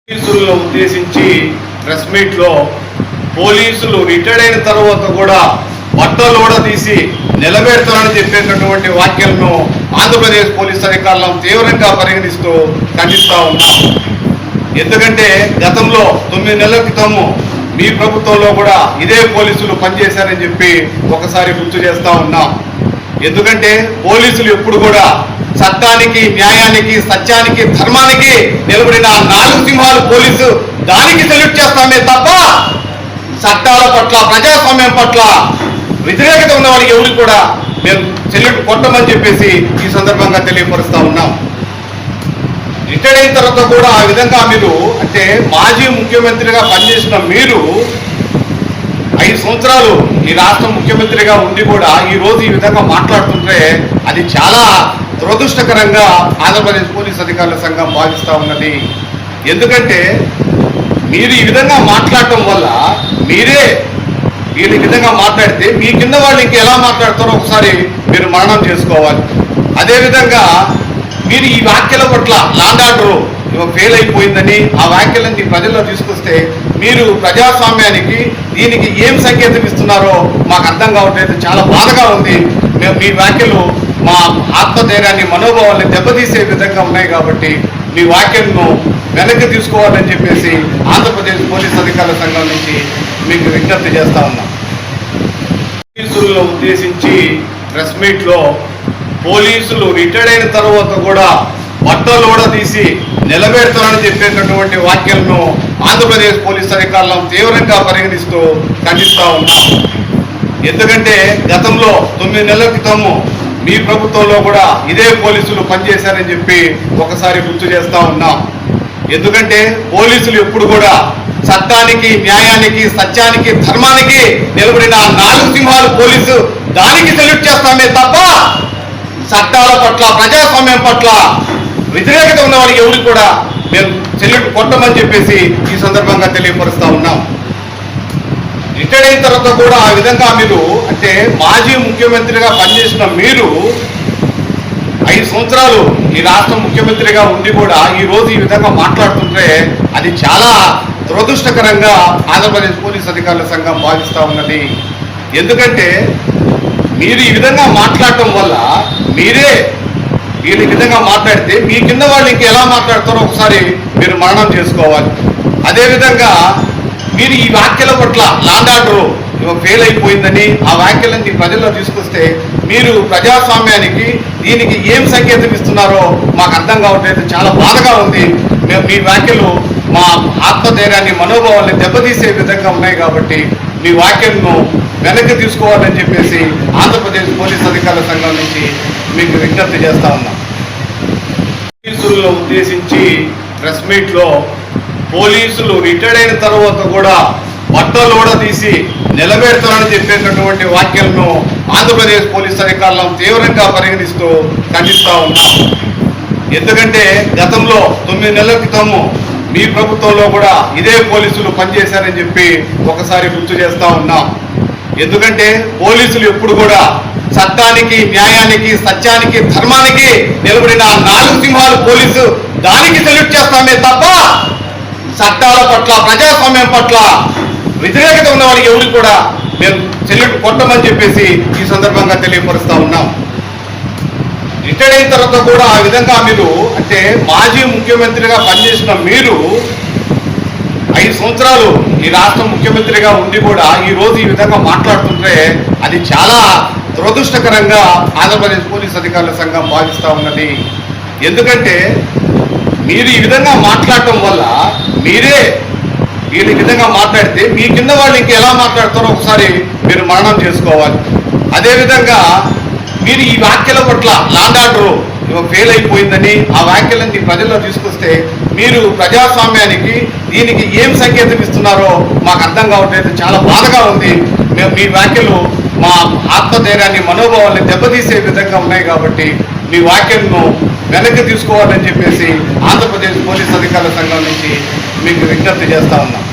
పోలీసులను ఉద్దేశించి press meet లో పోలీసులు రిటైర్డ్ అయిన తర్వాత కూడా బట్టలోడ తీసి నిలబెడతారని చెప్పేటటువంటి వ్యాఖ్యలను ఆంధ్రప్రదేశ్ పోలీస్ అధికారులను తీవ్రంగా పరిగణిస్తూ ఖండిస్తూ ఉన్నాం. ఎందుకంటే గతంలో 9 నెలల క్రితము మీ ప్రభుత్వంలో కూడా ఇదే పోలీసులు పనిచేశారని చెప్పి ఒకసారి గుర్తు చేస్తూ ఉన్నాం. ఎందుకంటే పోలీసులు ఎప్పుడు కూడా చట్టానికి, న్యాయానికి, సత్యానికి, ధర్మానికి నిలబడిన 4 సింహాలు పోలీసు దానికి సెల్యూట్ చేస్తామే తప్ప చట్టాల పట్ల, ప్రజాస్వామ్యం పట్ల వ్యతిరేకత ఉన్న వారికి ఎవరికి కూడా మేము సెల్యూట్ కొట్టమని చెప్పేసి ఈ సందర్భంగా తెలియపరుస్తూ ఉన్నాం. రిటైర్డ్ అయిన తర్వాత కూడా ఆ విధంగా మీరు అంటే మాజీ ముఖ్యమంత్రిగా పనిచేసిన మీరు 5 సంవత్సరాలు ఈ రాష్ట్ర ముఖ్యమంత్రిగా ఉండి కూడా ఈరోజు ఈ విధంగా మాట్లాడుతుంటే అది చాలా దురదృష్టకరంగా ఆంధ్రప్రదేశ్ పోలీస్ అధికారుల సంఘం భావిస్తూ ఉన్నది. ఎందుకంటే మీరు ఈ విధంగా మాట్లాడటం వల్ల వీళ్ళు ఈ విధంగా మాట్లాడితే మీ కింద వాళ్ళు ఇంక ఎలా మాట్లాడతారో ఒకసారి మీరు మననం చేసుకోవాలి. అదేవిధంగా మీరు ఈ వ్యాఖ్యల పట్ల లాండ్ ఆర్డర్ ఫెయిల్ అయిపోయిందని ఆ వ్యాఖ్యలన్నీ ప్రజల్లో తీసుకొస్తే మీరు ప్రజాస్వామ్యానికి దీనికి ఏం సంకేతం ఇస్తున్నారో మాకు అర్థం కావట్లేదు. చాలా బాధగా ఉంది. మేము మీ వ్యాఖ్యలు మా ఆత్మధైర్యాన్ని, మనోభావాన్ని దెబ్బతీసే విధంగా ఉన్నాయి కాబట్టి మీ వ్యాఖ్యలను వెనక్కి తీసుకోవాలని చెప్పేసి ఆంధ్రప్రదేశ్ పోలీస్ అధికారుల సంఘం నుంచి మీకు విజ్ఞప్తి చేస్తా ఉన్నాం. పోలీసులను ఉద్దేశించి ప్రెస్ మీట్ లో పోలీసులు రిటైర్డ్ అయిన తర్వాత కూడా బట్టలోడ తీసి నిలబెడతారని చెప్పేటటువంటి వ్యాఖ్యలను ఆంధ్రప్రదేశ్ పోలీస్ అధికారులను తీవ్రంగా పరిగణిస్తూ ఖండిస్తూ ఉన్నాం. ఎందుకంటే గతంలో 9 నెలల క్రితము మీ ప్రభుత్వంలో కూడా ఇదే పోలీసులు పనిచేశారని చెప్పి ఒకసారి గుర్తు చేస్తూ ఉన్నాం. ఎందుకంటే పోలీసులు ఎప్పుడు కూడా చట్టానికి, న్యాయానికి, సత్యానికి, ధర్మానికి నిలబడిన 4 సింహాలు పోలీసు దానికి సెల్యూట్ చేస్తామే తప్ప చట్టాల పట్ల, ప్రజాస్వామ్యం పట్ల వ్యతిరేకత ఉన్న వారికి ఎవరికి కూడా మేము సెల్యూట్ కొట్టమని చెప్పేసి ఈ సందర్భంగా తెలియపరుస్తూ ఉన్నాం. రిటైర్డ్ అయిన తర్వాత కూడా ఆ విధంగా మీరు అంటే మాజీ ముఖ్యమంత్రిగా పనిచేసిన మీరు 5 సంవత్సరాలు ఈ రాష్ట్ర ముఖ్యమంత్రిగా ఉండి కూడా ఈరోజు ఈ విధంగా మాట్లాడుతుంటే అది చాలా దురదృష్టకరంగా ఆంధ్రప్రదేశ్ పోలీస్ అధికారుల సంఘం భావిస్తూ ఉన్నది. ఎందుకంటే మీరు ఈ విధంగా మాట్లాడటం వల్ల వీళ్ళు ఈ విధంగా మాట్లాడితే మీ కింద వాళ్ళు ఇంక ఎలా మాట్లాడతారో ఒకసారి మీరు మననం చేసుకోవాలి. అదేవిధంగా మీరు ఈ వ్యాఖ్యల పట్ల లాండ్ ఆర్డర్ ఫెయిల్ అయిపోయిందని ఆ వ్యాఖ్యలన్నీ ప్రజల్లో తీసుకొస్తే మీరు ప్రజాస్వామ్యానికి దీనికి ఏం సంకేతం ఇస్తున్నారో మాకు అర్థం కావట్లేదు. చాలా బాధగా ఉంది. మేము మీ వ్యాఖ్యలు మా ఆత్మధైర్యాన్ని, మనోభావాన్ని దెబ్బతీసే విధంగా ఉన్నాయి కాబట్టి మీ వ్యాఖ్యలను వెనక్కి తీసుకోవాలని చెప్పేసి ఆంధ్రప్రదేశ్ పోలీస్ అధికారుల సంఘం నుంచి మీకు విజ్ఞప్తి చేస్తా ఉన్నాం. పోలీసులను ఉద్దేశించి ప్రెస్ మీట్ లో పోలీసులు రిటైర్డ్ అయిన తర్వాత కూడా బట్టలోడ తీసి నిలబెడతారని చెప్పేటటువంటి వ్యాఖ్యలను ఆంధ్రప్రదేశ్ పోలీస్ అధికారులను తీవ్రంగా పరిగణిస్తూ ఖండిస్తూ ఉన్నాం. ఎందుకంటే గతంలో 9 నెలల క్రితము మీ ప్రభుత్వంలో కూడా ఇదే పోలీసులు పనిచేశారని చెప్పి ఒకసారి గుర్తు చేస్తూ ఉన్నాం. ఎందుకంటే పోలీసులు ఎప్పుడు కూడా చట్టానికి, న్యాయానికి, సత్యానికి, ధర్మానికి నిలబడిన 4 సింహాలు పోలీసు దానికి సెల్యూట్ చేస్తామే తప్ప చట్టాల పట్ల, ప్రజాస్వామ్యం పట్ల వ్యతిరేకత ఉన్న వారికి ఎవరికి కూడా మేము సెల్యూట్ కొట్టమని చెప్పేసి ఈ సందర్భంగా తెలియపరుస్తూ ఉన్నాం. రిటైర్డ్ అయిన తర్వాత కూడా ఆ విధంగా మీరు అంటే మాజీ ముఖ్యమంత్రిగా పనిచేసిన మీరు 5 సంవత్సరాలు ఈ రాష్ట్ర ముఖ్యమంత్రిగా ఉండి కూడా ఈరోజు ఈ విధంగా మాట్లాడుతుంటే అది చాలా దురదృష్టకరంగా ఆంధ్రప్రదేశ్ పోలీస్ అధికారుల సంఘం భావిస్తూ ఉన్నది. ఎందుకంటే మీరు ఈ విధంగా మాట్లాడటం వల్ల వీళ్ళు ఈ విధంగా మాట్లాడితే మీ కింద వాళ్ళు ఇంక ఎలా మాట్లాడతారో ఒకసారి మీరు మననం చేసుకోవాలి. అదేవిధంగా మీరు ఈ వ్యాఖ్యల పట్ల లాండ్ ఆర్డర్ ఫెయిల్ అయిపోయిందని ఆ వ్యాఖ్యలన్నీ ప్రజల్లో తీసుకొస్తే మీరు ప్రజాస్వామ్యానికి దీనికి ఏం సంకేతం ఇస్తున్నారో మాకు అర్థం కావట్లేదు. చాలా బాధగా ఉంది. మేము మీ వ్యాఖ్యలు మా ఆత్మధైర్యాన్ని, మనోభావాన్ని దెబ్బతీసే విధంగా ఉన్నాయి కాబట్టి మీ వ్యాఖ్యలను వెనక్కి తీసుకోవాలని చెప్పేసి ఆంధ్రప్రదేశ్ పోలీస్ అధికారుల సంఘం నుంచి మీకు విజ్ఞప్తి చేస్తా ఉన్నాం.